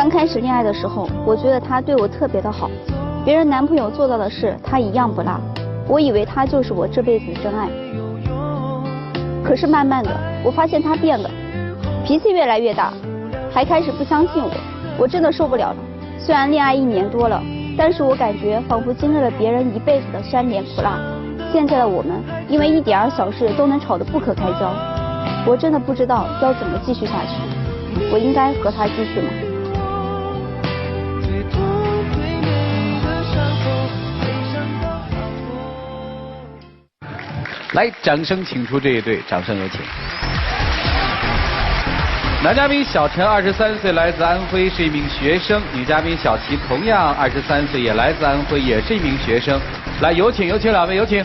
刚开始恋爱的时候，我觉得他对我特别的好，别人男朋友做到的事，他一样不落。我以为他就是我这辈子的真爱。可是慢慢的，我发现他变了，脾气越来越大，还开始不相信我。我真的受不了了。虽然恋爱1年多了，但是我感觉仿佛经历了别人一辈子的酸甜苦辣。现在的我们，因为一点小事都能吵得不可开交。我真的不知道要怎么继续下去。我应该和他继续吗？来，掌声请出这一对，掌声有请。男嘉宾小陈23岁，来自安徽，是一名学生；女嘉宾小齐同样23岁，也来自安徽，也是一名学生。来，有请两位，有请。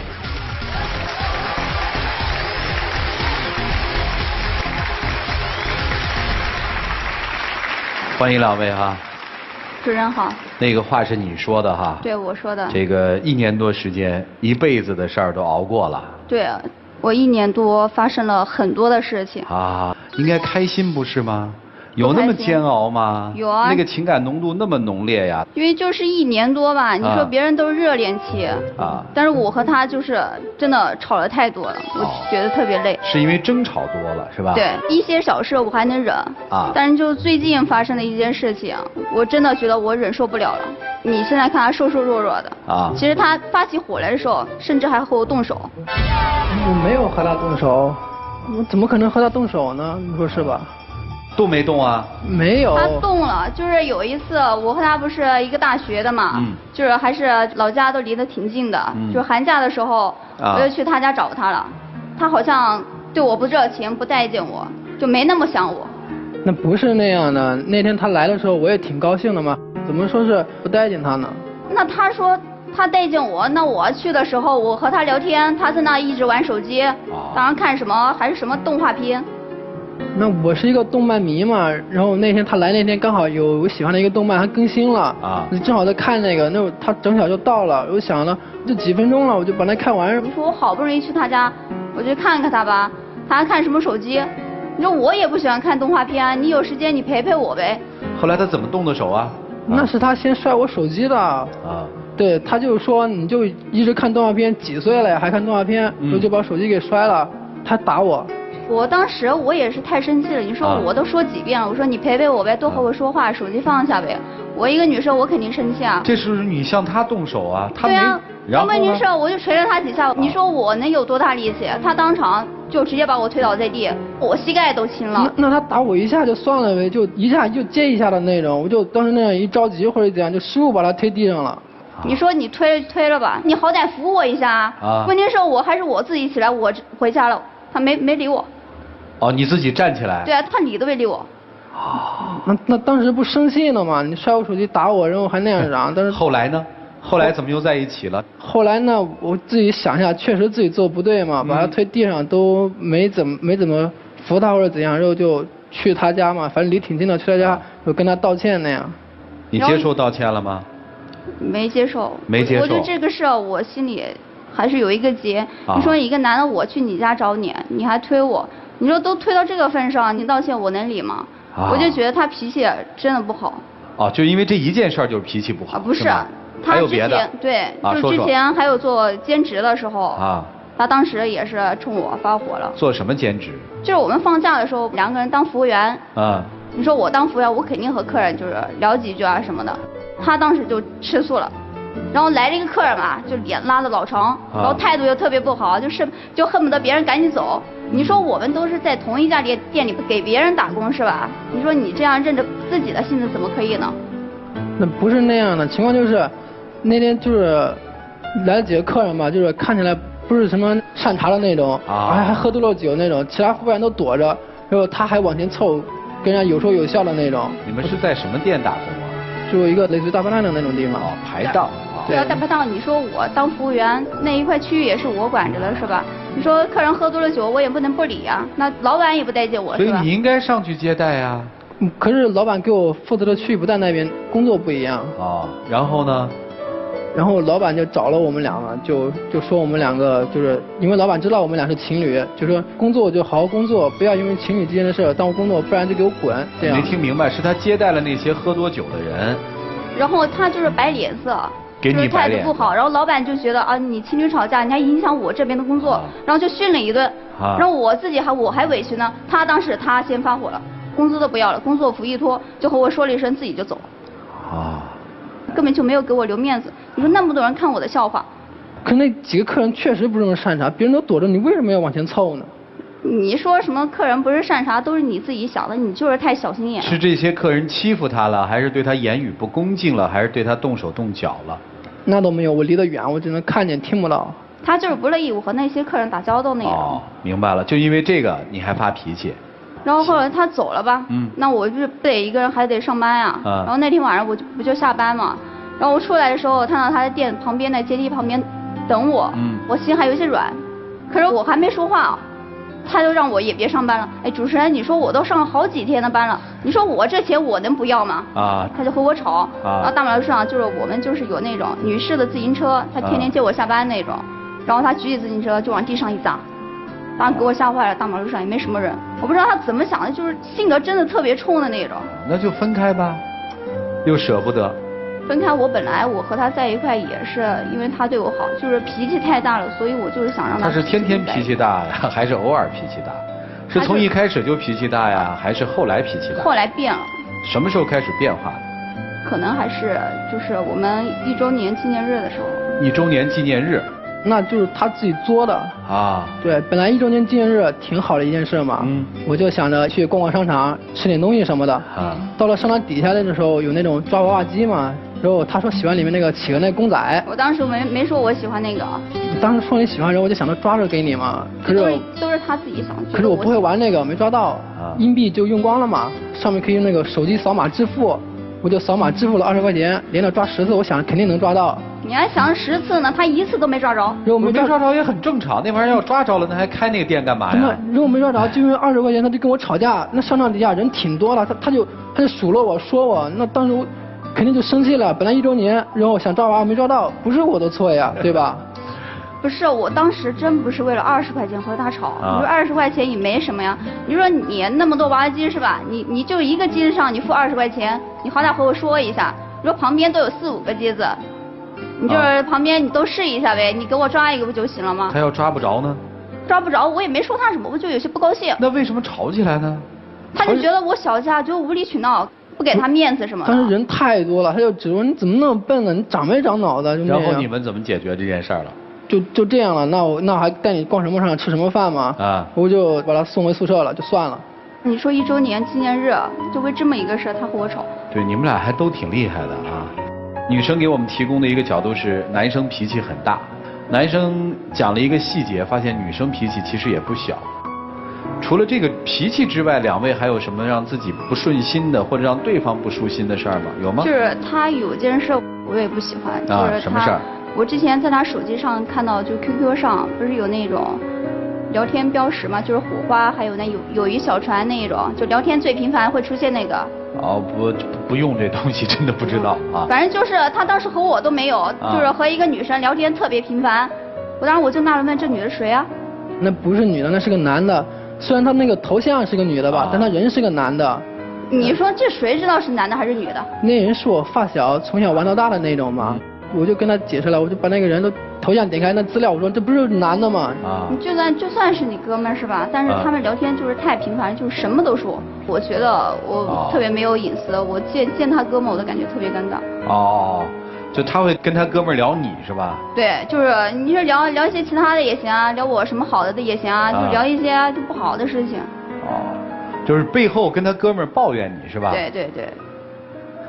欢迎两位哈。主任好。那个话是你说的哈？对，我说的。这个1年多时间，一辈子的事儿都熬过了。对，我1年多发生了很多的事情。啊，应该开心不是吗？有那么煎熬吗？有啊。那个情感浓度那么浓烈呀。因为就是1年多吧，你说别人都是热恋期啊，但是我和他就是真的吵了太多了，我觉得特别累。是因为争吵多了是吧？对，一些小事我还能忍啊，但是就最近发生的一件事情，我真的觉得我忍受不了了。你现在看他瘦瘦弱弱的啊，其实他发起火来的时候，甚至还和我动手。我没有和他动手，我怎么可能和他动手呢？你说是吧？动没动啊？没有。他动了，就是有一次我和他不是一个大学的嘛，就是还是老家都离得挺近的，就是寒假的时候我就去他家找他了，他好像对我不热情，不待见我，就没那么想我。那不是那样的，那天他来的时候我也挺高兴的嘛，怎么说是不待见他呢？那他说他待见我，那我去的时候我和他聊天，他在那一直玩手机，当然看什么还是什么动画片。那我是一个动漫迷嘛，然后那天他来那天刚好有我喜欢的一个动漫还更新了啊，正好在看那个，那他正巧就到了，我想了就几分钟了，我就把它看完。你说我好不容易去他家，我就看看他吧，他还看什么手机？你说我也不喜欢看动画片，你有时间你陪陪我呗。后来他怎么动的手啊？那是他先摔我手机的啊。对，他就说你就一直看动画片，几岁了呀还看动画片，然后就把手机给摔了，他打我。我当时我也是太生气了，你说我都说几遍了，我说你陪陪我呗，多和我说话，手机放下呗。我一个女生，我肯定生气啊。这是你向他动手啊？他对啊，然后问题是我就捶了他几下，你说我能有多大力气？他当场就直接把我推倒在地，我膝盖都青了。那他打我一下就算了呗，就一下就接一下的那种，我就当时那样一着急或者怎样，就失误把他推地上了。你说你推了吧，你好歹扶我一下啊。问题是我还是我自己起来，我回家了，他没理我。哦，你自己站起来。对啊，他理都没理我。那当时不生气了吗？你摔我手机打我，然后还那样嚷，但是后来呢？后来怎么又在一起了？后来呢，我自己想一下，确实自己做不对嘛，把他推地上都没怎么扶他或者怎样，然后就去他家嘛，反正离挺近的，去他家就跟他道歉那样。你接受道歉了吗？没接受。没接受。我觉得这个事我心里还是有一个结。你说一个男的我去你家找你，你还推我。你说都推到这个份上，你道歉我能理吗？我就觉得他脾气真的不好。哦，就因为这一件事就是脾气不好。不是，还有别的。对，就之前还有做兼职的时候他当时也是冲我发火了。做什么兼职？就是我们放假的时候，2个人当服务员。你说我当服务员，我肯定和客人就是聊几句啊什么的。他当时就吃醋了。然后来了一个客人嘛，就脸拉的老长，然后态度又特别不好，就恨不得别人赶紧走。你说我们都是在同一家店里给别人打工是吧？你说你这样任着自己的性子怎么可以呢？那不是那样的情况，就是那天就是来了几个客人吧，就是看起来不是什么善茬的那种，还喝多了酒那种，其他服务员都躲着，然后他还往前凑，跟人家有说有笑的那种。你们是在什么店打工啊？就一个类似于大排档的那种地方。排档。对啊，大排档，你说我当服务员那一块区域也是我管着的是吧？你说客人喝多了酒，我也不能不理啊，那老板也不待见我是吧？所以你应该上去接待呀。可是老板给我负责的区域不在那边，工作不一样。然后呢？然后老板就找了我们两个，就说我们两个就是因为老板知道我们俩是情侣，就说工作就好好工作，不要因为情侣之间的事耽误工作，不然就给我滚。这样。没听明白，是他接待了那些喝多酒的人，然后他就是摆脸色。给你摆脸，态度不好，然后老板就觉得啊，你情侣吵架，你还影响我这边的工作，然后就训了一顿，然后我自己我还委屈呢。当时他先发火了，工资都不要了，工作服一脱，就和我说了一声，自己就走了。啊，根本就没有给我留面子。你说那么多人看我的笑话，可那几个客人确实不这么擅长，别人都躲着，你为什么要往前凑呢？你说什么客人不是擅长，都是你自己想的，你就是太小心眼了。是这些客人欺负他了，还是对他言语不恭敬了，还是对他动手动脚了？那都没有，我离得远，我只能看见听不到。他就是不乐意我和那些客人打交道那种。哦，明白了，就因为这个你还发脾气。然后后来他走了吧，那我就不得一个人还得上班呀。然后那天晚上我不就下班嘛，然后我出来的时候看到他在店旁边的阶梯旁边等我，我心还有些软，可是我还没说话，他就让我也别上班了。哎，主持人，你说我都上了好几天的班了，你说我这钱我能不要吗？啊，他就和我吵。然后大马路上就是我们就是有那种女士的自行车，他天天接我下班那种，然后他举起自行车就往地上一砸，当时给我吓坏了。大马路上也没什么人，我不知道他怎么想的，就是性格真的特别冲的那种。那就分开吧，又舍不得。分开，我本来我和他在一块也是因为他对我好，就是脾气太大了，所以我就是想让他。他是天天脾气大呀，还是偶尔脾气大？是从一开始就脾气大呀，还是后来脾气大？后来变了。什么时候开始变化？可能还是就是我们1周年纪念日的时候。1周年纪念日。那就是他自己作的啊。对，本来1周年纪念日挺好的一件事嘛，我就想着去逛逛商场，吃点东西什么的。啊。到了商场底下的时候，有那种抓娃娃机嘛，然后他说喜欢里面那个企鹅那公仔。我当时没说我喜欢那个。你当时说你喜欢人，我就想着抓着给你嘛。可是都是他自己想。可是我不会玩那个，没抓到，硬币就用光了嘛，上面可以用那个手机扫码支付，我就扫码支付了20块钱，连着抓10次，我想肯定能抓到。你还想10次呢，他1次都没抓着。如果没抓着也很正常，那玩意儿要抓着了，那还开那个店干嘛呀？如果没抓着，就因为20块钱，他就跟我吵架。那商场底下人挺多了，他就数落我说我，那当时我肯定就生气了。本来1周年，然后想抓娃没抓到，不是我的错呀，对吧？不是，我当时真不是为了20块钱和他吵。你说20块钱也没什么呀，你说你那么多娃娃机是吧？你就一个机子上你付20块钱，你好歹和我说一下。你说旁边都有4、5个机子。你就是旁边你都试一下呗，你给我抓一个不就行了吗？他要抓不着呢？抓不着，我也没说他什么，我就有些不高兴。那为什么吵起来呢？他就觉得我小家就无理取闹，不给他面子什么的。但是人太多了，他就指问你怎么那么笨呢？你长没长脑子？然后你们怎么解决这件事儿了？就这样了，那我还带你逛什么商场吃什么饭吗？啊，我就把他送回宿舍了，就算了。你说1周年纪念日，就为这么一个事他和我吵。对，你们俩还都挺厉害的啊。女生给我们提供的一个角度是，男生脾气很大。男生讲了一个细节，发现女生脾气其实也不小。除了这个脾气之外，两位还有什么让自己不顺心的，或者让对方不舒心的事儿吗？有吗？就是他有件事我也不喜欢，就是什么事儿？我之前在他手机上看到，就 QQ 上不是有那种聊天标识嘛，就是火花，还有那友谊小船那一种，就聊天最频繁会出现那个。哦，不用这东西，真的不知道啊。反正就是他当时和我都没有，就是和一个女生聊天特别频繁。我当时我就纳了闷，这女的谁啊？那不是女的，那是个男的。虽然他那个头像是个女的吧，但他人是个男的。你说这谁知道是男的还是女的？那人是我发小，从小玩到大的那种嘛。我就跟他解释了，我就把那个人的头像点开那资料，我说这不是男的吗？你就算是你哥们是吧？但是他们聊天就是太频繁，就是什么都说。我觉得我特别没有隐私，我见他哥们我都感觉特别尴尬。哦，就他会跟他哥们聊你是吧？对，就是你说聊一些其他的也行啊，聊我什么好的也行啊，就聊一些就不好的事情。哦，就是背后跟他哥们抱怨你是吧？对对对。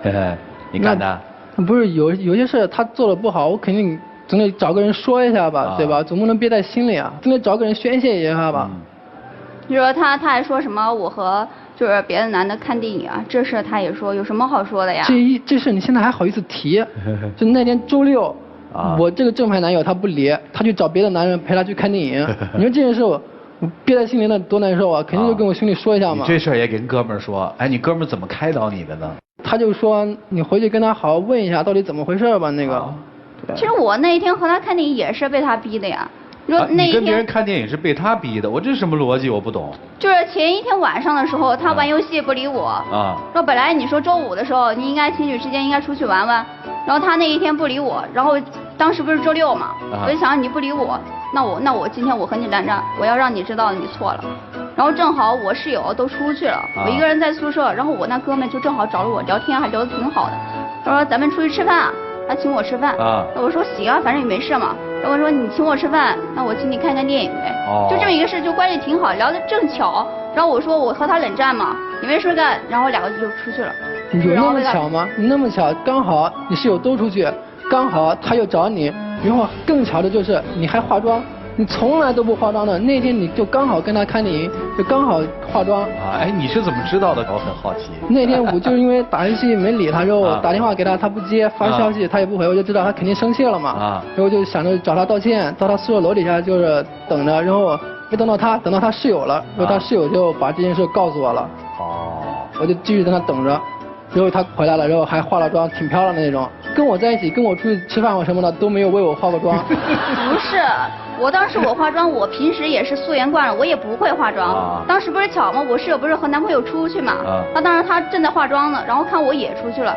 嘿嘿，你干的？不是有些事他做的不好，我肯定总得找个人说一下吧，对吧？总不能憋在心里啊，总得找个人宣泄一下吧。你说他还说什么我和就是别的男的看电影啊，这事他也说，有什么好说的呀？这事你现在还好意思提？就那天周六，我这个正牌男友他不理，他去找别的男人陪他去看电影。你说这件事我憋在心里那多难受啊，肯定就跟我兄弟说一下嘛。你这事儿也跟哥们儿说，哎，你哥们儿怎么开导你的呢？他就说你回去跟他好好问一下到底怎么回事吧，那个。其实我那一天和他看电影也是被他逼的呀。你说那一天、你跟别人看电影是被他逼的，我这是什么逻辑？我不懂。就是前一天晚上的时候，他玩游戏不理我。说本来你说周五的时候，你应该情侣之间应该出去玩玩，然后他那一天不理我，然后当时不是周六嘛，我就想你不理我，那我今天我和你冷战，我要让你知道你错了。然后正好我室友都出去了，我一个人在宿舍，然后我那哥们就正好找了我聊天，还聊得挺好的。他说咱们出去吃饭啊，他请我吃饭。我说行啊，反正也没事嘛。然后我说你请我吃饭，那我请你看看电影呗。就这么一个事，就关系挺好，聊得正巧。然后我说我和他冷战嘛，也没事干，然后2个就出去了。有那么巧吗？那么巧，刚好你室友都出去，刚好他又找你，然后更巧的就是你还化妆。你从来都不化妆的，那天你就刚好跟他看电影，就刚好化妆。哎，你是怎么知道的？我很好奇。那天我就是因为打游戏没理他，之后打电话给他，他不接，发消息他也不回，我就知道他肯定生气了嘛。然后就想着找他道歉，到他宿舍楼底下就是等着，然后没等到他，等到他室友了，然后他室友就把这件事告诉我了。我就继续在那等着，然后他回来了，然后还化了妆，挺漂亮的那种。跟我在一起，跟我出去吃饭或什么的都没有为我化过妆。不是。我当时我化妆，我平时也是素颜惯了，我也不会化妆。当时不是巧吗？我室友不是和男朋友出去嘛，当时他正在化妆呢，然后看我也出去了，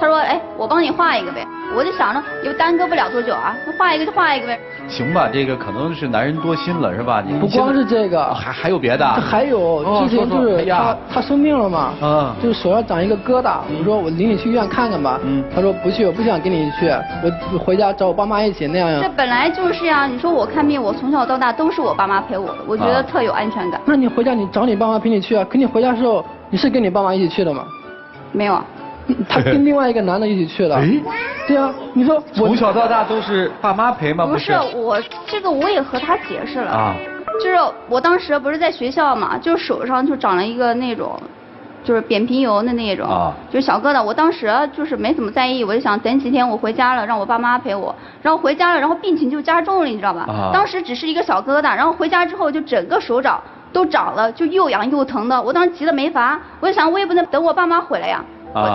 他说哎，我帮你画一个呗。我就想着也耽搁不了多久啊，画一个就画一个呗。行吧，这个可能是男人多心了是吧？不光是这个，还有别的。还有之前就是他生病了嘛，就是手上长一个疙瘩，我说我领你去医院看看吧，他说不去，我不想跟你去，我回家找我爸妈一起那样。这本来就是呀，你说我看病，我从小到大都是我爸妈陪我的，我觉得特有安全感。那你回家你找你爸妈陪你去啊？可你回家的时候你是跟你爸妈一起去的吗？没有。他跟另外一个男的一起去的。对啊，你说从小到大都是爸妈陪吗？不是，我这个我也和他解释了就是我当时不是在学校嘛，就手上就长了一个那种，就是扁平疣的那种，就是小疙瘩。我当时就是没怎么在意，我就想等几天我回家了，让我爸妈陪我。然后回家了，然后病情就加重了，你知道吧？当时只是一个小疙瘩，然后回家之后就整个手掌都长了，就又痒又疼的。我当时急得没法，我就想我也不能等我爸妈回来呀。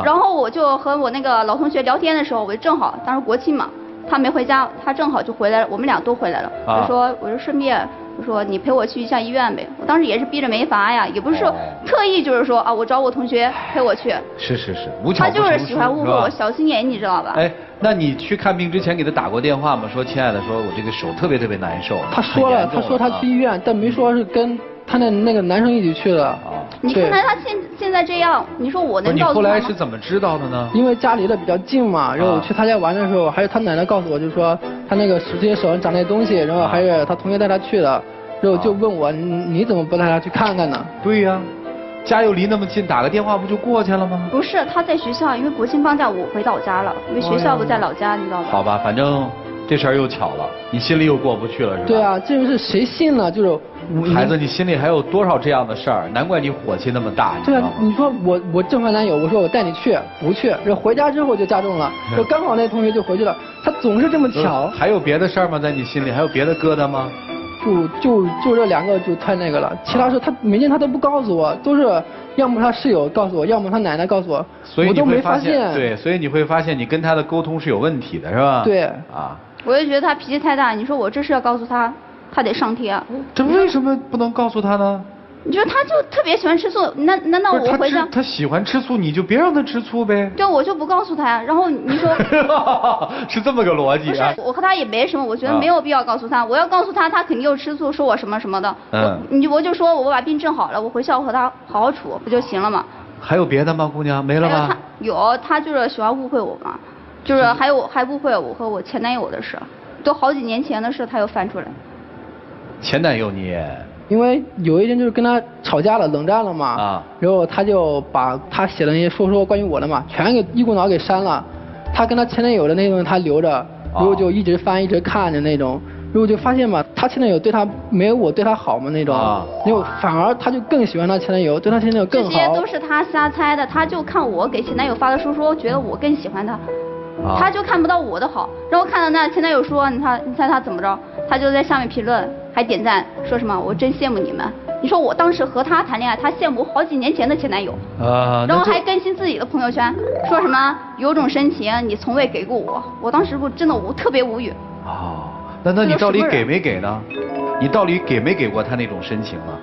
然后我就和我那个老同学聊天的时候，我就正好当时国庆嘛，他没回家，他正好就回来了，我们俩都回来了。我说顺便我说你陪我去一下医院呗。我当时也是逼着没法呀，也不是说特意就是说我找我同学陪我去。是，无巧不成书。他就是喜欢误会我，小心眼，你知道吧？哎，那你去看病之前给他打过电话吗？说亲爱的，说我这个手特别难受。他说了，他说他去医院，但没说是跟他那个男生一起去的。你看他现在这样，你说我能告诉他吗？你后来是怎么知道的呢？因为家离得比较近嘛，然后我去他家玩的时候，还是他奶奶告诉我，就是说他那个直接手上长那东西，然后还是他同学带他去的，然后就问我你怎么不带他去看看呢？对呀，家又离那么近，打个电话不就过去了吗？不是，他在学校，因为国庆放假我回老家了，因为学校不在老家，你知道吗？好吧，反正这事儿又巧了，你心里又过不去了是吧？对啊，这个是谁信呢？就是孩子，你心里还有多少这样的事儿？难怪你火气那么大。对啊，你说我正怀男友，我说我带你去，不去，这回家之后就加重了，就刚好那同学就回去了，他总是这么巧。还有别的事儿吗？在你心里还有别的疙瘩吗？就这2个就太那个了，其他事他每天他都不告诉我，都是要么他室友告诉我，要么他奶奶告诉我，所以我都没发现。对，所以你会发现你跟他的沟通是有问题的，是吧？对。我就觉得他脾气太大，你说我这事要告诉他，他得上天。这为什么不能告诉他呢？你说他就特别喜欢吃醋，难道我回家？他喜欢吃醋，你就别让他吃醋呗。对，我就不告诉他呀。然后你说是这么个逻辑啊？不是，我和他也没什么，我觉得没有必要告诉他。我要告诉他，他肯定又吃醋，说我什么什么的。我就说我把病治好了，我回校和他好好处不就行了吗？还有别的吗，姑娘？没了吧？他就是喜欢误会我嘛，就是还误会我和我前男友的事，都好几年前的事，他又翻出来。前男友你也？因为有一天就是跟他吵架了，冷战了嘛，然后他就把他写的那些说关于我的嘛，全给一股脑给删了。他跟他前男友的那种他留着，然后就一直翻一直看的那种，然后就发现嘛，他前男友对他没有我对他好嘛那种，然后反而他就更喜欢他前男友，对他前男友更好。这些都是他瞎猜的，他就看我给前男友发的书，说觉得我更喜欢他。他就看不到我的好，然后看到那前男友说，你猜他怎么着？他就在下面评论，还点赞，说什么我真羡慕你们。你说我当时和他谈恋爱，他羡慕好几年前的前男友，然后还更新自己的朋友圈，说什么有种深情你从未给过我。我当时真的我特别无语。哦，那你到底给没给呢？你到底给没给过他那种深情呢？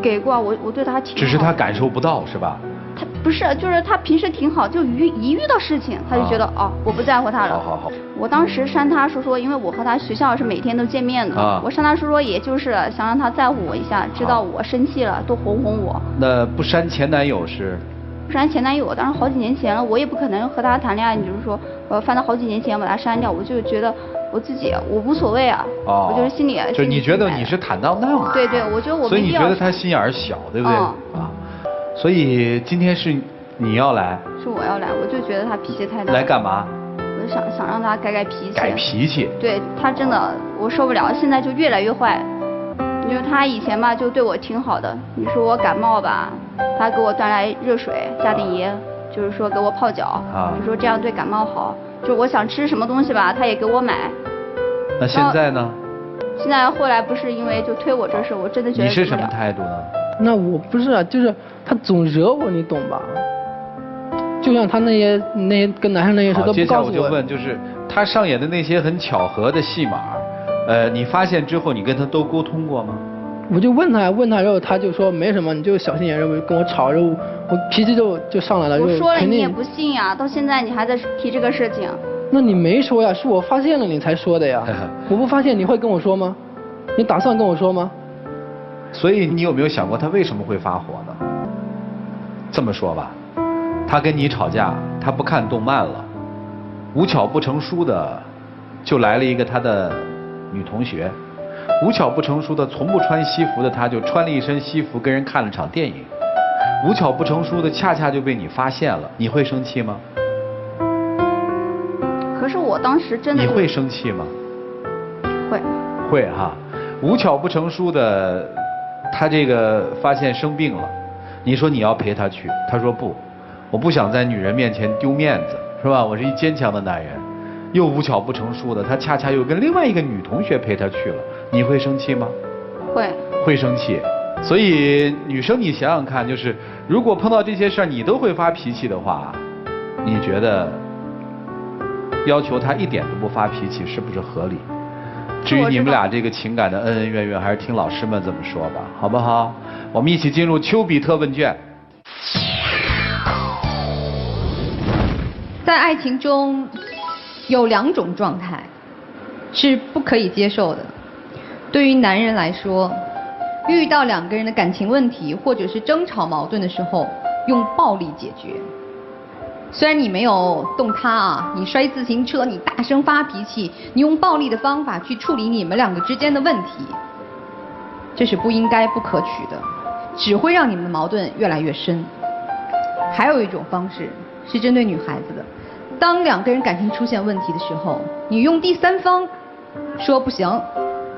给过，我对他挺好。只是他感受不到是吧？他不是，就是他平时挺好，就一遇到事情他就觉得我不在乎他了。好。我当时删他说，因为我和他学校是每天都见面的，我删他说也就是想让他在乎我一下，知道我生气了多哄哄我。那不删前男友是？不删前男友，当然好几年前了，我也不可能和他谈恋爱，你就是说翻到好几年前把他删掉，我就觉得我自己我无所谓啊，我就是心里就你觉得你是坦荡荡的。对，我觉得我没必要。所以你觉得他心眼儿小，对不对？所以今天是你要来？是我要来，我就觉得他脾气太大。来干嘛？我就想让他改脾气。改脾气？对，他真的我受不了，现在就越来越坏。你说他以前吧就对我挺好的，你说我感冒吧，他给我端来热水加点盐，就是说给我泡脚，就说这样对感冒好。就我想吃什么东西吧，他也给我买。那现在呢？现在后来不是因为就推我这事，我真的觉得。你是什么态度呢？那我不是啊，就是他总惹我，你懂吧？就像他那些跟男生那些事都不告诉我。接下来我就问，就是他上演的那些很巧合的戏码，你发现之后，你跟他都沟通过吗？我就问他，然后他就说没什么，你就小心眼，然后跟我吵，然后我脾气就上来了。我说了你也不信呀，到现在你还在提这个事情。那你没说呀，是我发现了你才说的呀。我不发现你会跟我说吗？你打算跟我说吗？所以你有没有想过他为什么会发火呢？这么说吧，他跟你吵架，他不看动漫了，无巧不成书的就来了一个他的女同学，无巧不成书的从不穿西服的他就穿了一身西服跟人看了场电影，无巧不成书的恰恰就被你发现了，你会生气吗？可是我当时真的。你会生气吗？会哈，无巧不成书的他这个发现生病了，你说你要陪他去，他说不，我不想在女人面前丢面子，是吧？我是一坚强的男人。又无巧不成书的他恰恰又跟另外一个女同学陪他去了，你会生气吗？会生气。所以女生你想想看，就是如果碰到这些事儿你都会发脾气的话，你觉得要求他一点都不发脾气是不是合理？至于你们俩这个情感的恩恩怨怨，还是听老师们这么说吧，好不好？我们一起进入丘比特问卷。在爱情中有2种状态是不可以接受的。对于男人来说，遇到2个人的感情问题或者是争吵矛盾的时候，用暴力解决。虽然你没有动他啊，你摔自行车，你大声发脾气，你用暴力的方法去处理你们2个之间的问题，这是不应该不可取的，只会让你们的矛盾越来越深。还有一种方式是针对女孩子的，当2个人感情出现问题的时候，你用第3方说不行，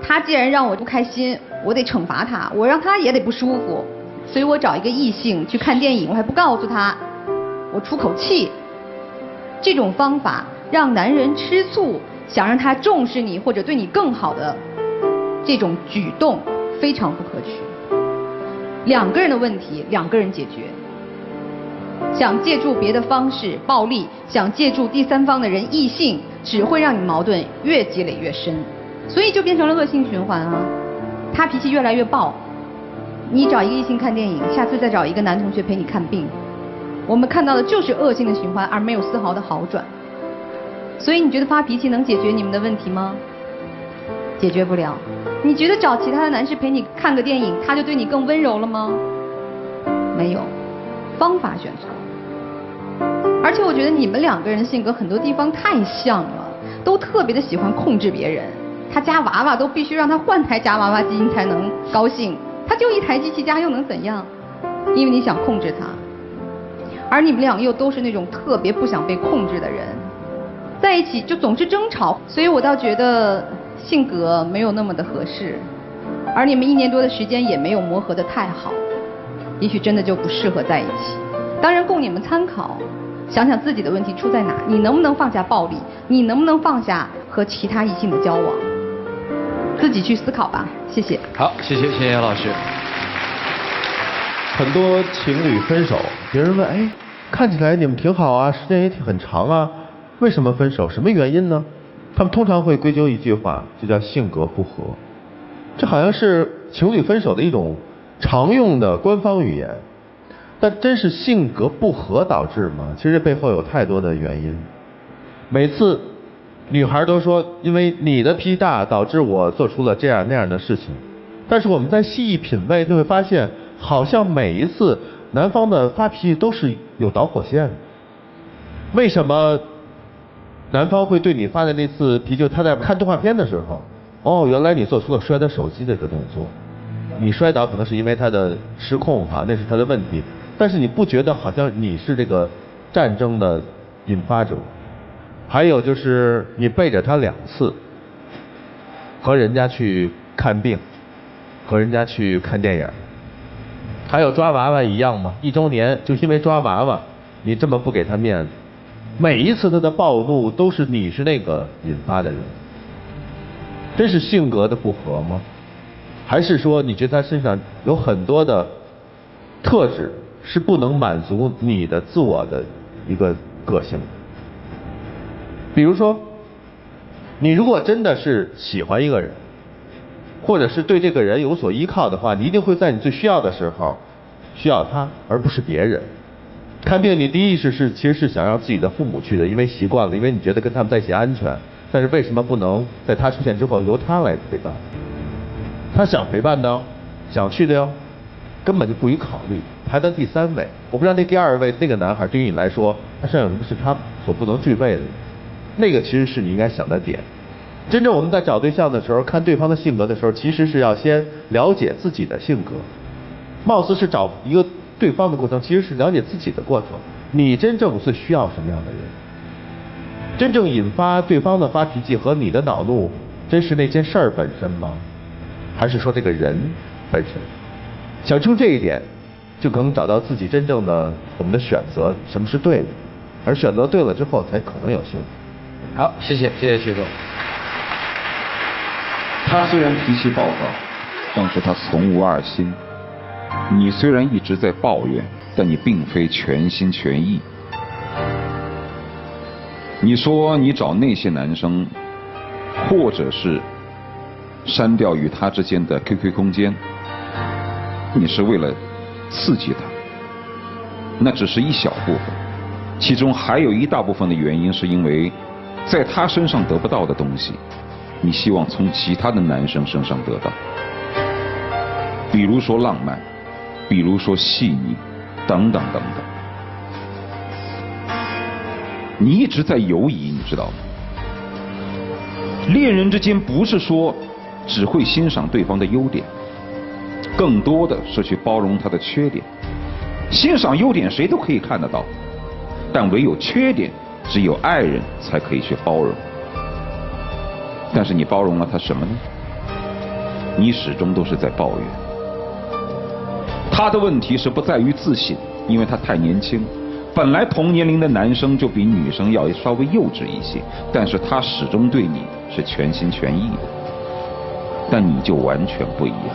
他既然让我不开心，我得惩罚他，我让他也得不舒服，所以我找一个异性去看电影，我还不告诉他，我出口气。这种方法让男人吃醋，想让他重视你或者对你更好的这种举动非常不可取。2个人的问题2个人解决，想借助别的方式暴力，想借助第3方的人异性，只会让你矛盾越积累越深，所以就变成了恶性循环啊。他脾气越来越暴，你找一个异性看电影，下次再找一个男同学陪你看病，我们看到的就是恶性的循环，而没有丝毫的好转。所以你觉得发脾气能解决你们的问题吗？解决不了。你觉得找其他的男士陪你看个电影，他就对你更温柔了吗？没有，方法选错。而且我觉得你们2个人的性格很多地方太像了，都特别的喜欢控制别人。他家娃娃都必须让他换台夹娃娃机才能高兴，他就一台机器家又能怎样？因为你想控制他。而你们2个又都是那种特别不想被控制的人，在一起就总是争吵，所以我倒觉得性格没有那么的合适，而你们1年多的时间也没有磨合得太好，也许真的就不适合在一起。当然供你们参考，想想自己的问题出在哪，你能不能放下暴力，你能不能放下和其他异性的交往，自己去思考吧。谢谢。好，谢谢老师。很多情侣分手，别人问，哎，看起来你们挺好啊，时间也很长啊，为什么分手？什么原因呢？他们通常会归咎一句话，就叫性格不合。这好像是情侣分手的一种常用的官方语言，但真是性格不合导致吗？其实背后有太多的原因。每次女孩都说，因为你的脾气大，导致我做出了这样那样的事情。但是我们在细一品味，就会发现，好像每一次男方的发脾气都是有导火线的。为什么男方会对你发的那次脾气？他在看动画片的时候，哦，原来你做出了摔他手机这个动作。你摔倒可能是因为他的失控啊，那是他的问题。但是你不觉得好像你是这个战争的引发者？还有就是你背着他2次，和人家去看病，和人家去看电影。还有抓娃娃一样吗？1周年就因为抓娃娃，你这么不给他面子。每一次他的暴怒都是你是那个引发的人。真是性格的不合吗？还是说你觉得他身上有很多的特质是不能满足你的自我的一个个性？比如说，你如果真的是喜欢一个人，或者是对这个人有所依靠的话，你一定会在你最需要的时候需要他，而不是别人。看病你第一意识是其实是想让自己的父母去的，因为习惯了，因为你觉得跟他们在一起安全。但是为什么不能在他出现之后由他来陪伴？他想陪伴的哦，想去的哟，根本就不予考虑，排到第3位。我不知道那第2位那个男孩对于你来说，他身上有什么是他所不能具备的？那个其实是你应该想的点。真正我们在找对象的时候，看对方的性格的时候，其实是要先了解自己的性格。貌似是找一个对方的过程，其实是了解自己的过程。你真正是需要什么样的人？真正引发对方的发脾气和你的恼怒，真是那件事儿本身吗？还是说这个人本身？想清这一点，就可能找到自己真正的我们的选择，什么是对的，而选择对了之后，才可能有幸福。好，谢谢徐总。他虽然脾气暴躁，但是他从无二心。你虽然一直在抱怨，但你并非全心全意。你说你找那些男生，或者是删掉与他之间的 QQ 空间，你是为了刺激他，那只是一小部分，其中还有一大部分的原因是因为在他身上得不到的东西，你希望从其他的男生身上得到，比如说浪漫，比如说细腻，等等等等。你一直在犹疑，你知道吗？恋人之间不是说只会欣赏对方的优点，更多的是去包容他的缺点。欣赏优点谁都可以看得到，但唯有缺点只有爱人才可以去包容。但是你包容了他什么呢？你始终都是在抱怨。他的问题是不在于自信，因为他太年轻，本来同年龄的男生就比女生要稍微幼稚一些，但是他始终对你是全心全意的，但你就完全不一样。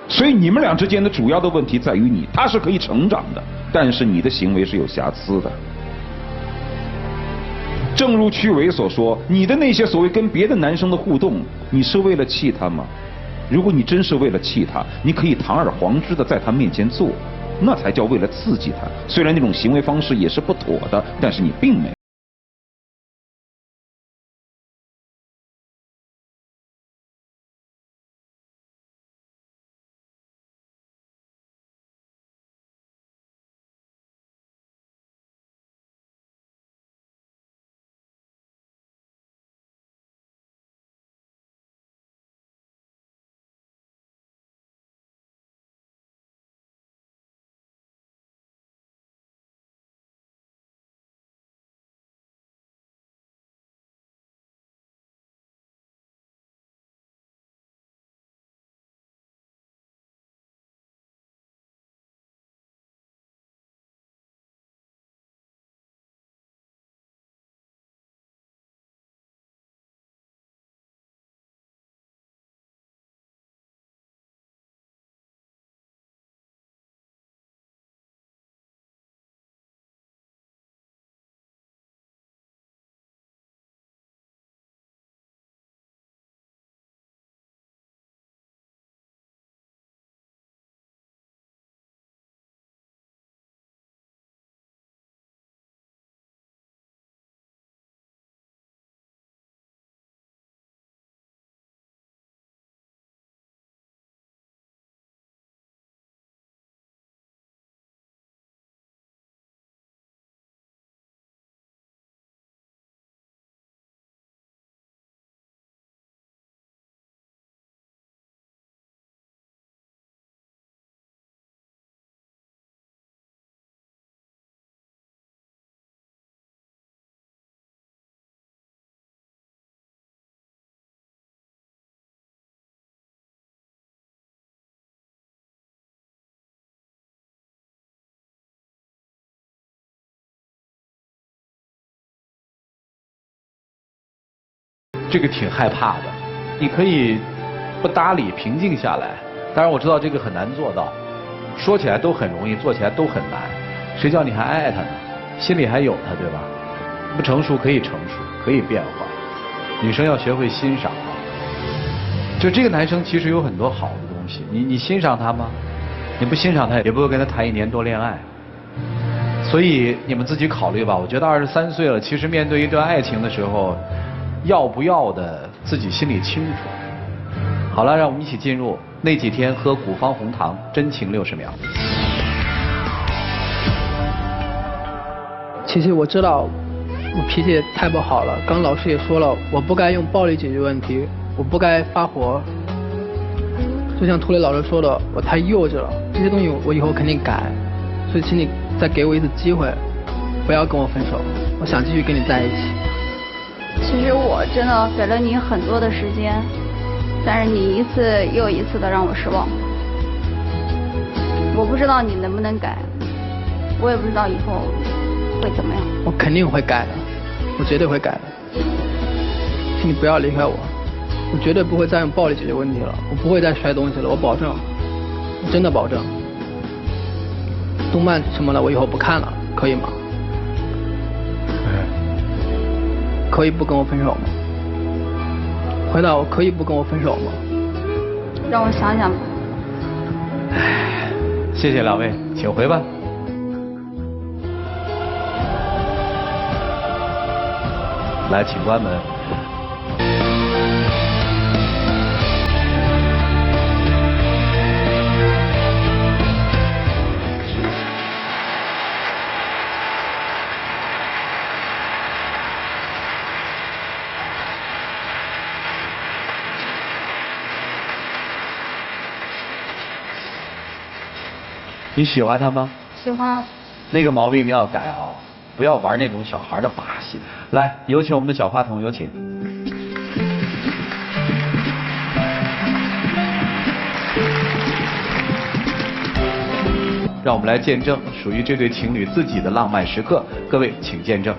所以你们俩之间的主要的问题在于你，他是可以成长的，但是你的行为是有瑕疵的。正如曲伟所说，你的那些所谓跟别的男生的互动，你是为了气他吗？如果你真是为了气他，你可以堂而皇之的在他面前做，那才叫为了刺激他。虽然那种行为方式也是不妥的，但是你并没有。这个挺害怕的。你可以不搭理，平静下来。当然我知道这个很难做到，说起来都很容易，做起来都很难。谁叫你还爱他呢？心里还有他，对吧？不成熟可以成熟，可以变化。女生要学会欣赏啊。就这个男生其实有很多好的东西，你欣赏他吗？你不欣赏他，也不会跟他谈1年多恋爱。所以你们自己考虑吧。我觉得23岁了，其实面对一段爱情的时候，要不要的自己心里清楚。好了，让我们一起进入那几天喝古方红糖，真情60秒。琪琪，我知道我脾气太不好了，刚老师也说了，我不该用暴力解决问题，我不该发火。就像涂磊老师说的，我太幼稚了，这些东西我以后肯定改，所以请你再给我一次机会，不要跟我分手，我想继续跟你在一起。其实我真的给了你很多的时间，但是你一次又一次的让我失望。我不知道你能不能改，我也不知道以后会怎么样。我肯定会改的，我绝对会改的，请你不要离开我，我绝对不会再用暴力解决问题了，我不会再摔东西了，我保证，我真的保证。动漫什么的我以后不看了，可以吗？可以不跟我分手吗？回答我，可以不跟我分手吗？让我想想吧。谢谢两位，请回吧。来，请关门。你喜欢他吗？喜欢。那个毛病你要改啊，不要玩那种小孩的把戏。来，有请我们的小话筒，有请。让我们来见证属于这对情侣自己的浪漫时刻，各位请见证。